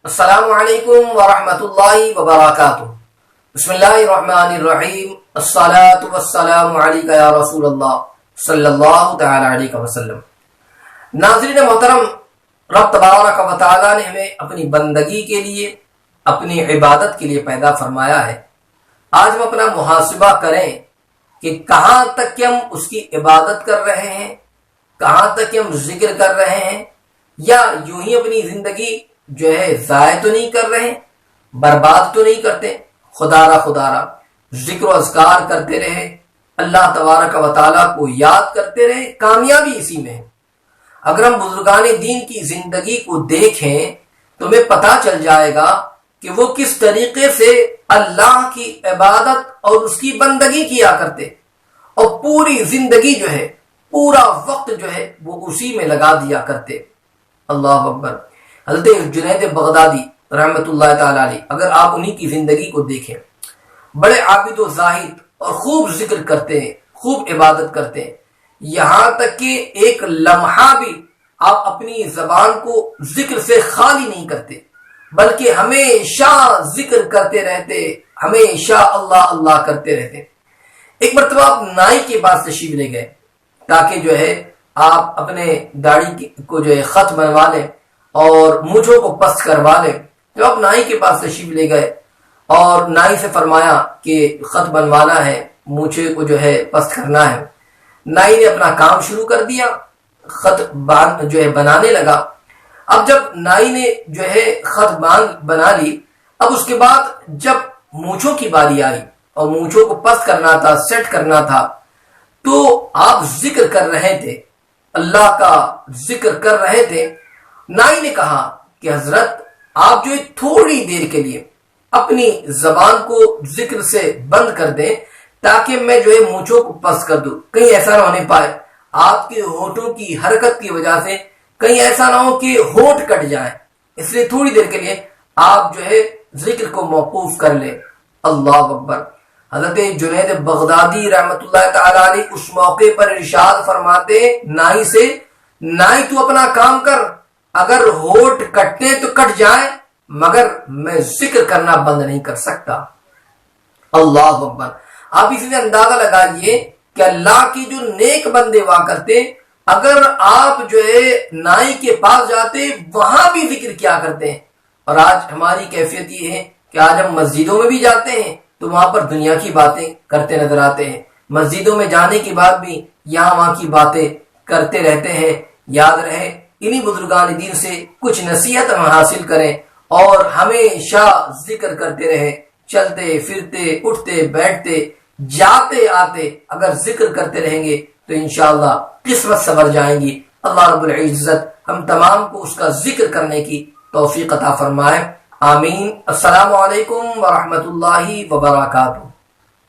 السلام علیکم ورحمۃ اللہ وبرکاتہ۔ بسم اللہ الرحمن الرحیم۔ الصلاۃ والسلام علیک یا رسول اللہ صلی اللہ تعالی علیہ وسلم۔ ناظرین محترم، رب تبارک و تعالی نے ہمیں اپنی بندگی کے لیے، اپنی عبادت کے لیے پیدا فرمایا ہے۔ آج ہم اپنا محاسبہ کریں کہ کہاں تک کہ ہم اس کی عبادت کر رہے ہیں، کہاں تک کہ ہم ذکر کر رہے ہیں، یا یوں ہی اپنی زندگی جو ہے ضائع تو نہیں کر رہے، برباد تو نہیں کرتے۔ خدا را ذکر و اذکار کرتے رہے، اللہ تبارک و تعالیٰ کو یاد کرتے رہے، کامیابی اسی میں ہے۔ اگر ہم بزرگان دین کی زندگی کو دیکھیں تو ہمیں پتہ چل جائے گا کہ وہ کس طریقے سے اللہ کی عبادت اور اس کی بندگی کیا کرتے، اور پوری زندگی جو ہے، پورا وقت جو ہے وہ اسی میں لگا دیا کرتے۔ اللہ اکبر۔ حضرت جنید بغدادی رحمت اللہ تعالی علیہ، اگر آپ انہی کی زندگی کو دیکھیں، بڑے عابد و زاہد اور خوب ذکر کرتے ہیں، خوب عبادت کرتے ہیں، یہاں تک کہ ایک لمحہ بھی آپ اپنی زبان کو ذکر سے خالی نہیں کرتے، بلکہ ہمیشہ ذکر کرتے رہتے، ہمیشہ اللہ اللہ کرتے رہتے۔ ایک مرتبہ آپ نائی کے پاس تشریف لے گئے تاکہ جو ہے آپ اپنے داڑھی کو جو ہے خط بنوا لیں اور مونچھوں کو پست کروا لیں۔ جب آپ نائی کے پاس تشریف لے گئے اور نائی سے فرمایا کہ خط بنوانا ہے، مونچھے کو جو ہے پست کرنا ہے، نائی نے اپنا کام شروع کر دیا، خط جو ہے بنانے لگا۔ اب جب نائی نے جو ہے خط بنا لی، اب اس کے بعد جب مونچھوں کی باری آئی اور مونچھوں کو پست کرنا تھا، سیٹ کرنا تھا، تو آپ ذکر کر رہے تھے، اللہ کا ذکر کر رہے تھے۔ نائی نے کہا کہ حضرت آپ جو تھوڑی دیر کے لیے اپنی زبان کو ذکر سے بند کر دیں تاکہ میں جو ہے مونچھوں کو پست کر دوں، کہیں ایسا نہ ہونے پائے آپ کے ہونٹوں کی حرکت کی وجہ سے کہیں ایسا نہ ہو کہ ہونٹ کٹ جائے، اس لیے تھوڑی دیر کے لیے آپ جو ہے ذکر کو موقوف کر لیں۔ اللہ اکبر۔ حضرت جنید بغدادی رحمت اللہ تعالی علیہ اس موقع پر ارشاد فرماتے نائی سے، نائی تو اپنا کام کر، اگر ہونٹ کٹتے تو کٹ جائیں، مگر میں ذکر کرنا بند نہیں کر سکتا۔ اللہ اکبر۔ آپ اسی سے اندازہ لگائیے کہ اللہ کی جو نیک بندے ہوا کرتے، اگر آپ جو ہے نائی کے پاس جاتے وہاں بھی ذکر کیا کرتے ہیں۔ اور آج ہماری کیفیت یہ ہے کہ آج ہم مسجدوں میں بھی جاتے ہیں تو وہاں پر دنیا کی باتیں کرتے نظر آتے ہیں، مسجدوں میں جانے کے بعد بھی یہاں وہاں کی باتیں کرتے رہتے ہیں۔ یاد رہے انہی بزرگان دین سے کچھ نصیحت ہم حاصل کریں اور ہمیشہ ذکر کرتے رہیں، چلتے پھرتے، اٹھتے بیٹھتے، جاتے آتے اگر ذکر کرتے رہیں گے تو انشاءاللہ قسمت سنور جائیں گی۔ اللہ رب العزت ہم تمام کو اس کا ذکر کرنے کی توفیق عطا فرمائے، آمین۔ السلام علیکم ورحمۃ اللہ وبرکاتہ۔